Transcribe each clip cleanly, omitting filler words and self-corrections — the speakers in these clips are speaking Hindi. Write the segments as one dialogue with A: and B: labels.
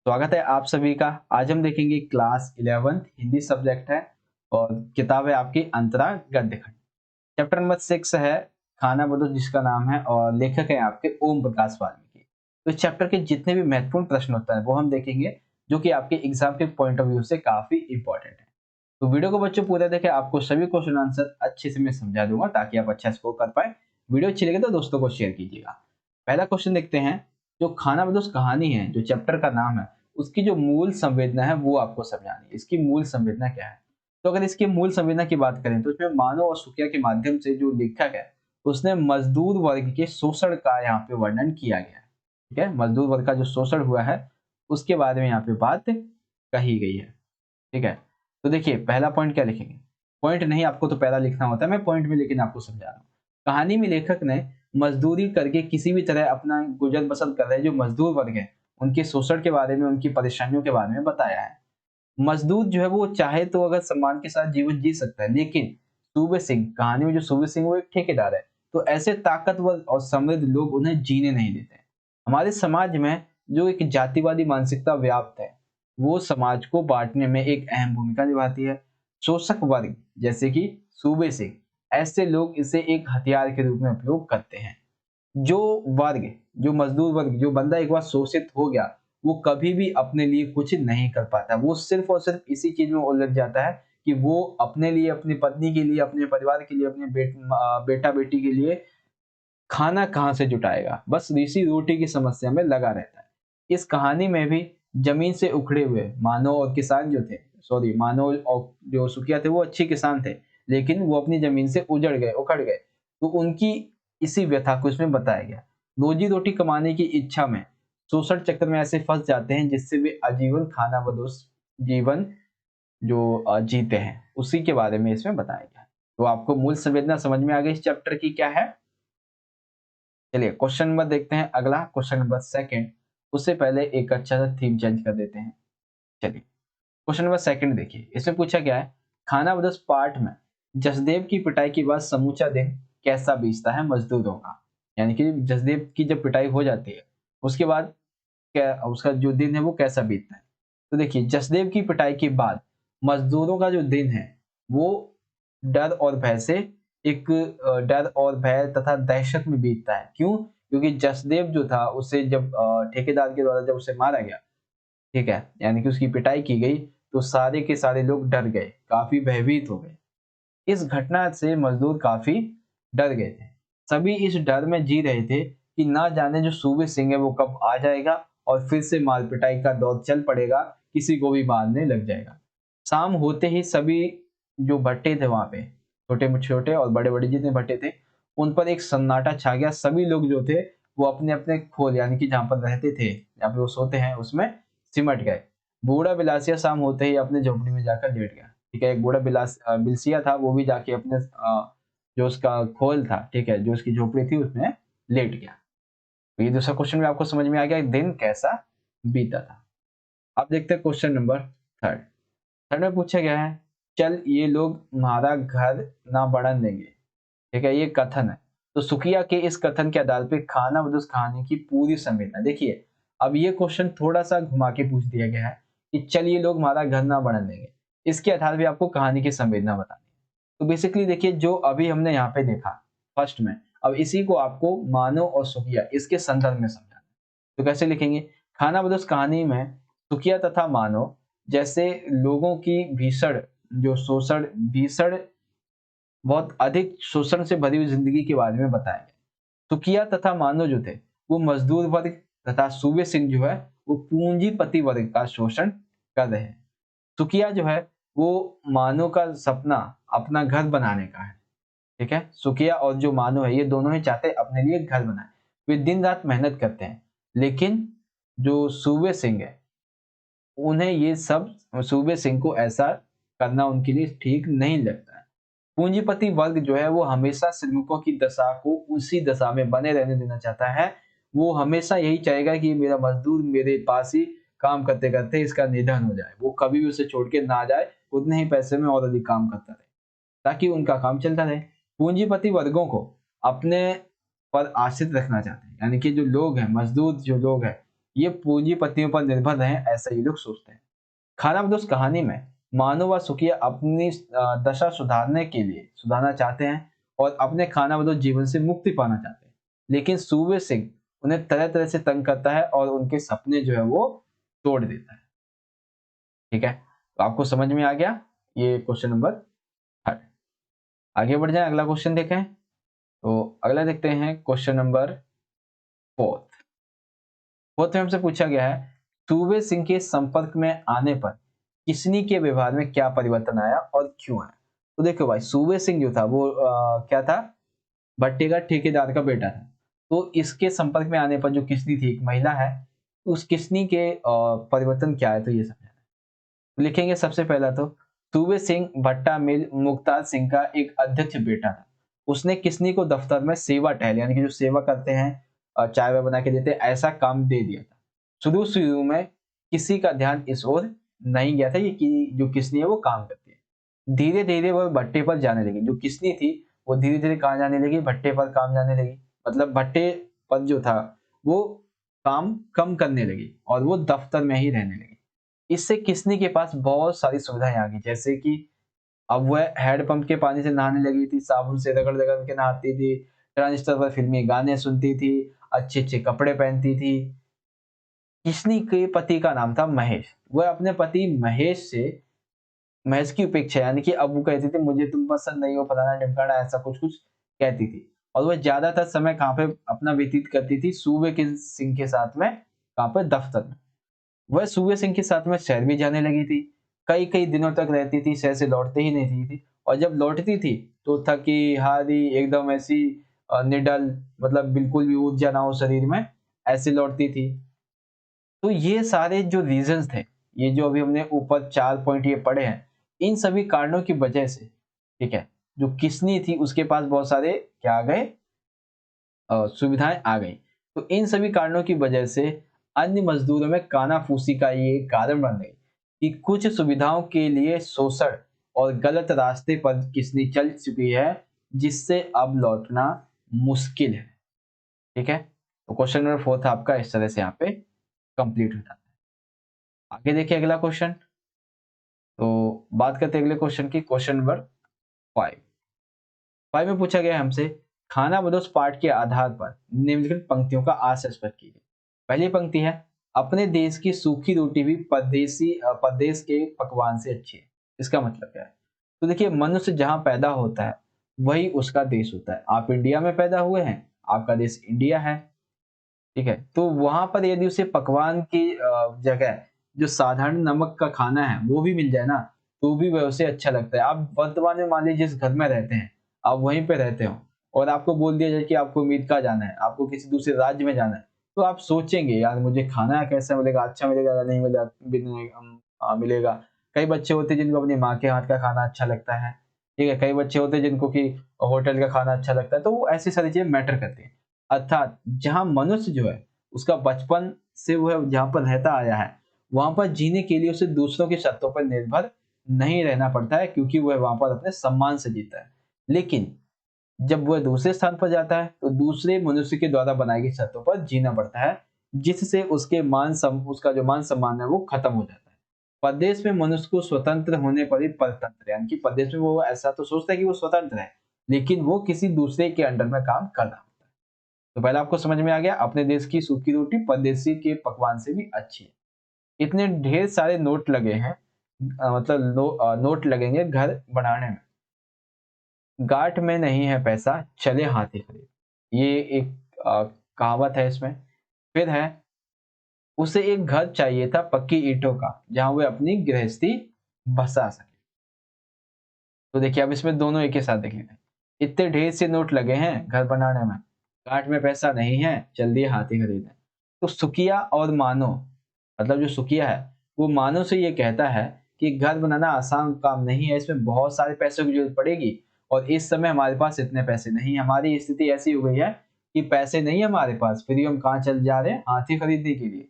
A: स्वागत है आप सभी का। आज हम देखेंगे क्लास 11th हिंदी सब्जेक्ट है और किताब है आपकी अंतरा गद्य खंड। चैप्टर नंबर 6 है खाना बदो जिसका नाम है और लेखक है आपके ओम प्रकाश वाल्मीकि। तो इस चैप्टर के जितने भी महत्वपूर्ण प्रश्न होता है वो हम देखेंगे, जो कि आपके एग्जाम के पॉइंट ऑफ व्यू से काफी इंपॉर्टेंट है। तो वीडियो को बच्चों पूरा देखें, आपको सभी क्वेश्चन आंसर अच्छे से मैं समझा दूंगा ताकि आप अच्छा स्कोर कर पाए। वीडियो अच्छी लगे तो दोस्तों को शेयर कीजिएगा। पहला क्वेश्चन देखते हैं। जो खाना बदोश कहानी है, जो चैप्टर का नाम है, उसकी जो मूल संवेदना है वो आपको समझानी है। इसकी मूल संवेदना क्या है? तो अगर इसकी मूल संवेदना की बात करें तो इसमें मानव और सुकिया के माध्यम से जो लेखक है उसने मजदूर वर्ग के शोषण का यहाँ पे वर्णन किया गया है। ठीक है, मजदूर वर्ग का जो शोषण हुआ है उसके बारे में यहाँ पे बात कही गई है। ठीक है, तो देखिए पहला पॉइंट क्या लिखेंगे। पॉइंट नहीं, आपको तो पहला लिखना होता है, मैं पॉइंट में लेकिन आपको समझा रहा हूँ। कहानी में लेखक ने मजदूरी करके किसी भी तरह अपना गुजर बसर कर रहे जो मजदूर वर्ग है उनके शोषण के बारे में, उनकी परेशानियों के बारे में बताया है। मजदूर जो है वो चाहे तो अगर सम्मान के साथ जीवन जी सकता है, लेकिन सूबे सिंह, कहानी में जो सूबे सिंह वो एक ठेकेदार है, तो ऐसे ताकतवर और समृद्ध लोग उन्हें जीने नहीं देते। हमारे समाज में जो एक जातिवादी मानसिकता व्याप्त है वो समाज को बांटने में एक अहम भूमिका निभाती है। शोषक वर्ग जैसे कि सूबे सिंह, ऐसे लोग इसे एक हथियार के रूप में उपयोग करते हैं। जो वर्ग, जो मजदूर वर्ग, जो बंदा एक बार शोषित हो गया वो कभी भी अपने लिए कुछ नहीं कर पाता। वो सिर्फ और सिर्फ इसी चीज में उलझ जाता है कि वो अपने लिए, अपनी पत्नी के लिए, अपने परिवार के लिए, अपने बेटा बेटी के लिए खाना कहाँ से जुटाएगा, बस इसी रोटी की समस्या में लगा रहता है। इस कहानी में भी जमीन से उखड़े हुए मानव और किसान जो थे, सॉरी, मानव और जो सुखिया थे वो अच्छे किसान थे, लेकिन वो अपनी जमीन से उजड़ गए, उखड़ गए। तो उनकी इसी व्यथा को इसमें बताया गया। रोजी रोटी कमाने की इच्छा में शोषण चक्र में ऐसे फंस जाते हैं जिससे वे आजीवन खाना बदोश जीवन जो जीते हैं, उसी के बारे में इसमें बताया गया है। तो आपको मूल संवेदना समझ में आ गई इस चैप्टर की क्या है। चलिए क्वेश्चन नंबर देखते हैं, अगला क्वेश्चन नंबर सेकंड। उससे पहले एक अच्छा सा थीम चेंज कर देते हैं। चलिए क्वेश्चन नंबर सेकंड देखिए, इसमें पूछा गया है खाना बदोश पाठ में जसदेव की पिटाई के बाद समूचा दिन कैसा बीतता है मजदूरों का। यानी कि जसदेव की जब पिटाई हो जाती है उसके बाद क्या उसका जो दिन है वो कैसा बीतता है। तो देखिए जसदेव की पिटाई के बाद मजदूरों का जो दिन है वो डर और भय से, एक डर और भय तथा दहशत में बीतता है। क्यों? क्योंकि जसदेव जो था उसे जब ठेकेदार के द्वारा जब उसे मारा गया, ठीक है, यानी कि उसकी पिटाई की गई, तो सारे के सारे लोग डर गए, काफी भयभीत हो गए। इस घटना से मजदूर काफी डर गए थे। सभी इस डर में जी रहे थे कि ना जाने जो सूबे सिंह है वो कब आ जाएगा और फिर से मार पिटाई का दौर चल पड़ेगा, किसी को भी मारने लग जाएगा। शाम होते ही सभी जो भट्टे थे वहां पे, छोटे छोटे और बड़े बड़े जितने भट्टे थे, उन पर एक सन्नाटा छा गया। सभी लोग जो थे वो अपने अपने खोल, यानी कि जहां पर रहते थे, जहाँ पे वो सोते हैं, उसमें सिमट गए। बूढ़ा बिलासिया शाम होते ही अपने झोपड़ी में जाकर लेट गया। ठीक है, एक बूढ़ा बिलसिया था, वो भी जाके अपने जो उसका खोल था, ठीक है, जो उसकी झोपड़ी थी उसमें लेट गया। तो ये दूसरा क्वेश्चन में आपको समझ में आ गया दिन कैसा बीता था। अब देखते हैं क्वेश्चन नंबर थर्ड। थर्ड में पूछा गया है चल ये लोग तुम्हारा घर ना बढ़न देंगे। ठीक है, ये कथन है। तो सुखिया के इस कथन के आधार पे खाना बदोश कहानी की पूरी संवेदना देखिए। अब ये क्वेश्चन थोड़ा सा घुमा के पूछ दिया गया है कि चल ये लोग हमारा घर ना बढ़न देंगे, इसके आधार पे आपको कहानी की संवेदना बतानी है। तो बेसिकली देखिए जो अभी हमने यहाँ पे देखा फर्स्ट में, अब इसी को आपको मानव और सुखिया इसके संदर्भ में समझाना है। तो कैसे लिखेंगे? खाना बदोश कहानी में सुखिया तथा मानव जैसे लोगों की भीषण जो शोषण, भीषण बहुत अधिक शोषण से भरी हुई जिंदगी के बारे में बताया गया। सुखिया तथा मानव जो थे वो मजदूर वर्ग तथा सूबे सिंह जो है वो पूंजीपति वर्ग का शोषण कर रहे हैं। सुखिया जो है वो मानव का सपना अपना घर बनाने का है। ठीक है, सुखिया और जो मानव है ये दोनों ही चाहते हैं अपने लिए घर बनाए। वे दिन रात मेहनत करते हैं, लेकिन जो सूबे सिंह है उन्हें ये सब, सूबे सिंह को ऐसा करना उनके लिए ठीक नहीं लगता है। पूंजीपति वर्ग जो है वो हमेशा श्रमिकों की दशा को उसी दशा में बने रहने देना चाहता है। वो हमेशा यही चाहेगा कि मेरा मजदूर मेरे पास ही काम करते करते इसका निधन हो जाए, वो कभी भी उसे छोड़ के ना जाए, उतने ही पैसे में और अधिक काम करता रहे ताकि उनका काम चलता रहे। पूंजीपति वर्गों को अपने पर आश्रित रखना चाहते हैं, यानी कि जो लोग हैं, मजदूर जो लोग हैं, ये पूंजीपतियों पर निर्भर रहे, ऐसा ये लोग सोचते हैं। खानाबदोश कहानी में मानो व सुखिया अपनी दशा सुधारना चाहते हैं और अपने खानाबदोश जीवन से मुक्ति पाना चाहते हैं। लेकिन सूबे सिंह उन्हें तरह तरह से तंग करता है और उनके सपने जो है वो तोड़ देता है। ठीक है, तो आपको समझ में आ गया ये क्वेश्चन नंबर 3। आगे बढ़ जाए, अगला क्वेश्चन देखें। तो अगला देखते हैं क्वेश्चन नंबर 4। फोर्थ में हमसे पूछा गया है, सूबे सिंह के संपर्क में आने पर किसनी के व्यवहार में क्या परिवर्तन आया और क्यों आया। तो देखो भाई, सूबे सिंह जो था वो क्या था, भट्टे का ठेकेदार का बेटा था। तो इसके संपर्क में आने पर जो किसनी थी, एक महिला है, उस किसनी के परिवर्तन क्या है, तो ये समझना है। लिखेंगे सबसे पहला तो, सूबे सिंह भट्टा मिल मुख्तार सिंह का एक अध्यक्ष बेटा था। उसने किसनी को दफ्तर में सेवा टहल, यानी कि जो सेवा करते हैं, चाय वाय बना के देते हैं, ऐसा काम दे दिया था। शुरू शुरू में किसी का ध्यान इस ओर नहीं गया था, ये कि जो किसनी है वो काम करती है। धीरे धीरे वह भट्टे पर जाने लगी। जो किसनी थी वो धीरे धीरे कहाँ जाने लगी, भट्टे पर काम जाने लगी। मतलब भट्टे पर जो था वो काम कम करने लगी और वो दफ्तर में ही रहने लगी। इससे किसनी के पास बहुत सारी सुविधाएं आ गई, जैसे कि अब वह हैंडपंप के पानी से नहाने लगी थी, साबुन से रगड़ रगड़ के नहाती थी, ट्रांजिस्टर पर फिल्मी गाने सुनती थी, अच्छे अच्छे कपड़े पहनती थी। किसनी के पति का नाम था महेश। वह अपने पति महेश की उपेक्षा, यानी कि अब वो कहती थी मुझे तुम पसंद नहीं हो, फलाना ढिमकाना, ऐसा कुछ कुछ कहती थी। और वह ज्यादातर समय कहाँ पे अपना व्यतीत करती थी, सूबे के सिंह के साथ में, कहाँ पे, दफ्तर में। वह सूबे सिंह के साथ में शहर भी जाने लगी थी। कई कई दिनों तक रहती थी, शहर से लौटते ही नहीं थी। और जब लौटती थी तो थकी हारी एकदम ऐसी निडल, मतलब बिल्कुल भी ऊर्जा ना हो शरीर में, ऐसे लौटती थी। तो ये सारे जो रीजंस थे, ये जो अभी हमने ऊपर 4 पॉइंट ये पढ़े हैं, इन सभी कारणों की वजह से, ठीक है, जो किसनी थी उसके पास बहुत सारे क्या आ गए, सुविधाएं आ गई। तो इन सभी कारणों की वजह से अन्य मजदूरों में कानाफूसी का ये कारण बन गई कि कुछ सुविधाओं के लिए शोषण और गलत रास्ते पर किसनी चल चुकी है, जिससे अब लौटना मुश्किल है। ठीक है, तो क्वेश्चन नंबर 4 था आपका, इस तरह से यहाँ पे कंप्लीट हो जाता है। आगे देखिए अगला क्वेश्चन। तो बात करते हैं अगले क्वेश्चन की, क्वेश्चन नंबर 5। 5 में पूछा गया है हमसे, खाना बदोश पाठ के आधार पर निम्नलिखित पंक्तियों का आशय स्पष्ट कीजिए। पहली पंक्ति है, अपने देश की सूखी रोटी भी परदेश के पकवान से अच्छी है। इसका मतलब क्या है? तो देखिए, मनुष्य जहां पैदा होता है वही उसका देश होता है। आप इंडिया में पैदा हुए हैं, आपका देश इंडिया है। ठीक है, तो वहां पर यदि उसे पकवान की जगह जो साधारण नमक का खाना है वो भी मिल जाए ना, तो भी वह उसे अच्छा लगता है। आप वर्तमान में मान लीजिए जिस घर में रहते हैं, आप वहीं पे रहते हो और आपको बोल दिया जाए कि आपको अमेरिका जाना है, आपको किसी दूसरे राज्य में जाना है, तो आप सोचेंगे यार मुझे खाना कैसा मिलेगा, अच्छा मिलेगा या नहीं मिलेगा, मिलेगा। कई बच्चे होते हैं जिनको अपनी माँ के हाथ का खाना अच्छा लगता है। ठीक है, कई बच्चे होते हैं जिनको कि होटल का खाना अच्छा लगता है, तो वो ऐसी सारी चीजें मैटर करती है। अर्थात जहाँ मनुष्य जो है उसका बचपन से वह जहाँ पर रहता आया है, वहां पर जीने के लिए उसे दूसरों की शर्तों पर निर्भर नहीं रहना पड़ता है, क्योंकि वह वहां पर अपने सम्मान से जीता है। लेकिन जब वह दूसरे स्थान पर जाता है तो दूसरे मनुष्य के द्वारा बनाई गई शर्तों पर जीना पड़ता है, जिससे उसका जो मान सम्मान है वो खत्म हो जाता है। परदेश में मनुष्य को स्वतंत्र होने पर ही परतंत्र, यानी कि परदेश में वो ऐसा तो सोचता है कि वो स्वतंत्र है, लेकिन वो किसी दूसरे के अंडर में काम कर रहा होता है। तो पहले आपको समझ में आ गया, अपने देश की सूखी रोटी परदेशी के पकवान से भी अच्छी है। इतने ढेर सारे नोट लगे हैं, मतलब नोट लगेंगे घर बनाने में, गांठ में नहीं है पैसा, चले हाथी खरीद। ये एक कहावत है इसमें। फिर है, उसे एक घर चाहिए था पक्की ईंटों का, जहां वह अपनी गृहस्थी बसा सके। तो देखिए अब इसमें दोनों एक ही साथ देख लेते हैं। इतने ढेर से नोट लगे हैं घर बनाने में, गांठ में पैसा नहीं है, चल दिए हाथी खरीदने। तो सुकिया और मानो, मतलब जो सुकिया है वो मानो से ये कहता है कि घर बनाना आसान काम नहीं है, इसमें बहुत सारे पैसों की जरूरत पड़ेगी और इस समय हमारे पास इतने पैसे नहीं। हमारी स्थिति ऐसी हो गई है कि पैसे नहीं है हमारे पास, फिर भी हम कहाँ चल जा रहे हैं, हाथी खरीदने के लिए।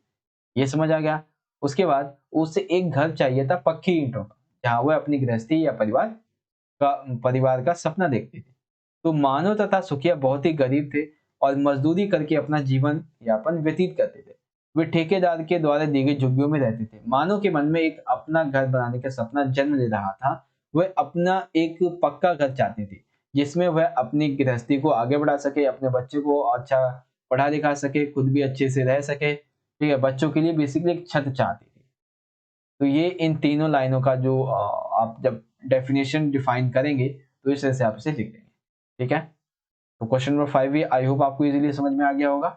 A: ये समझ आ गया। उसके बाद उसे एक घर चाहिए था पक्की ईंटों का, जहां वह अपनी गृहस्थी या परिवार का सपना देखते थे। तो मानो तथा सुखिया बहुत ही गरीब थे और मजदूरी करके अपना जीवन यापन व्यतीत करते थे। वे ठेकेदार के द्वारा दी गई झुग्गियों में रहते थे। मानव के मन में एक अपना घर बनाने का सपना जन्म ले रहा था। वह अपना एक पक्का घर चाहते थे, जिसमें वह अपनी गृहस्थी को आगे बढ़ा सके, अपने बच्चे को अच्छा पढ़ा लिखा सके, खुद भी अच्छे से रह सके। ठीक है, बच्चों के लिए बेसिकली एक छत चाहते थे। तो ये इन तीनों लाइनों का जो आप जब डेफिनेशन डिफाइन करेंगे तो इस तरह से आप इसे लिख देंगे। ठीक है, तो क्वेश्चन नंबर 5 ये आई होप आपको इजीली समझ में आ गया होगा।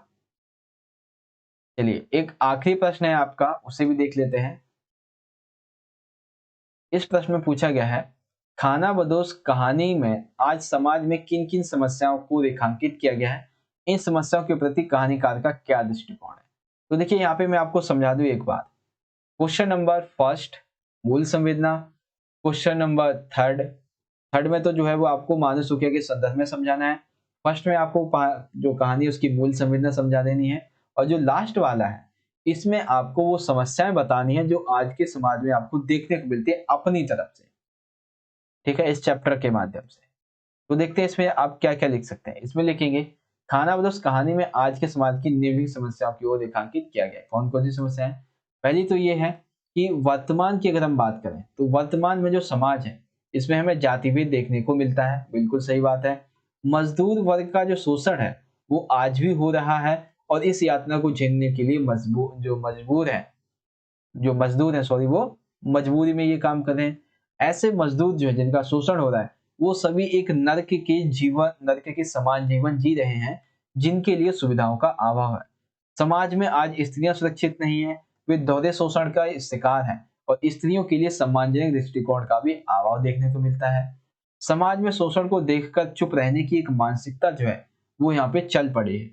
A: चलिए एक आखिरी प्रश्न है आपका, उसे भी देख लेते हैं। इस प्रश्न में पूछा गया है, खानाबदोश कहानी में आज समाज में किन किन समस्याओं को रेखांकित किया गया है, इन समस्याओं के प्रति कहानीकार का क्या दृष्टिकोण है। तो देखिए यहाँ पे मैं आपको समझा दूं एक बात। क्वेश्चन नंबर फर्स्ट मूल संवेदना, क्वेश्चन नंबर थर्ड में तो जो है वो आपको मानव सुखिया के संदर्भ में समझाना है। फर्स्ट में आपको जो कहानी है उसकी मूल संवेदना समझा देनी है, और जो लास्ट वाला है इसमें आपको वो समस्याएं बतानी है जो आज के समाज में आपको देखने को मिलती है अपनी तरफ से। ठीक है, इस चैप्टर के माध्यम से। तो देखते हैं इसमें आप क्या क्या लिख सकते हैं। इसमें लिखेंगे, खानाबदोश कहानी में आज के समाज की निम्नलिखित समस्याओं की ओर रेखांकित किया गया है। कौन कौन सी समस्याएं? पहली तो ये है कि वर्तमान की अगर हम बात करें तो वर्तमान में जो समाज है इसमें हमें जातिभेद देखने को मिलता है। बिल्कुल सही बात है। मजदूर वर्ग का जो शोषण है वो आज भी हो रहा है, और इस यातना को झेलने के लिए जो मजदूर है सॉरी, वो मजबूरी में ये काम कर रहे हैं। ऐसे मजदूर जो है जिनका शोषण हो रहा है वो सभी एक नर्क के समान जीवन जी रहे हैं, जिनके लिए सुविधाओं का अभाव है। समाज में आज स्त्रियां सुरक्षित नहीं है, वे दोहरे शोषण का शिकार हैं, और स्त्रियों के लिए सम्मानजनक दृष्टिकोण का भी अभाव देखने को मिलता है। समाज में शोषण को देखकर चुप रहने की एक मानसिकता जो है वो यहाँ पे चल पड़ी है।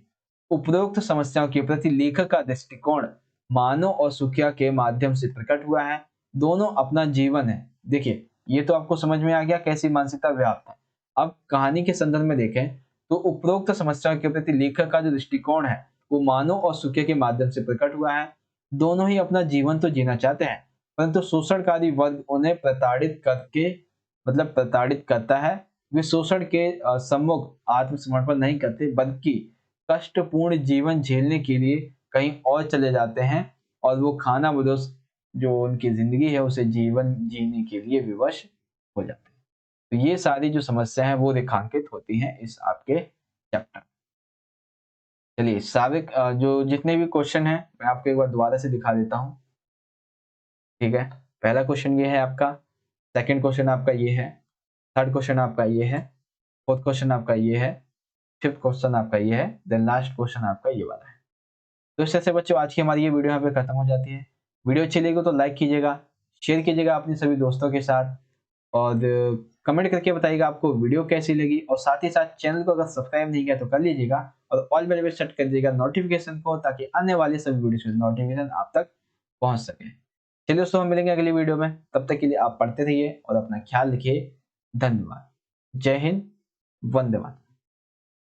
A: उपरोक्त समस्याओं के प्रति लेखक का दृष्टिकोण मानव और सुखिया के माध्यम से प्रकट हुआ है। दोनों अपना जीवन है। देखिए ये तो आपको समझ में आ गया कैसी मानसिकता व्याप्त है। अब कहानी के संदर्भ में देखें तो उपरोक्त समस्याओं के प्रति लेखक का जो दृष्टिकोण है वो मानव और सुखिया के माध्यम से प्रकट हुआ है। दोनों ही अपना जीवन तो जीना चाहते हैं, परंतु शोषणकारी वर्ग उन्हें प्रताड़ित करता है। वे शोषण के सम्मुख आत्मसमर्पण नहीं करते, बल्कि कष्टपूर्ण जीवन झेलने के लिए कहीं और चले जाते हैं, और वो खानाबदोश जो उनकी जिंदगी है उसे जीवन जीने के लिए विवश हो जाते हैं। तो ये सारी जो समस्या है वो रेखांकित होती हैं इस आपके चैप्टर। चलिए सारे जो जितने भी क्वेश्चन हैं मैं आपको एक बार दोबारा से दिखा देता हूँ। ठीक है, पहला क्वेश्चन ये है आपका, सेकंड क्वेश्चन आपका ये है, थर्ड क्वेश्चन आपका ये है, फोर्थ क्वेश्चन आपका ये है, फिफ्थ क्वेश्चन आपका ये है, देन लास्ट क्वेश्चन आपका ये वाला है। तो इस तरह से बच्चों आज की हमारी ये वीडियो यहाँ पे खत्म हो जाती है। वीडियो अच्छी लगी तो लाइक कीजिएगा, शेयर कीजिएगा अपने सभी दोस्तों के साथ, और कमेंट करके बताइएगा आपको वीडियो कैसी लगी, और साथ ही साथ चैनल को अगर सब्सक्राइब नहीं किया तो कर लीजिएगा, और ऑल बेल सेट कर दीजिएगा नोटिफिकेशन को, ताकि आने वाले सभी वीडियो के नोटिफिकेशन आप तक पहुंच सके। चलिए दोस्तों हम मिलेंगे अगली वीडियो में, तब तक के लिए आप पढ़ते रहिए और अपना ख्याल रखिए। धन्यवाद। जय हिंद, वंदे मातरम।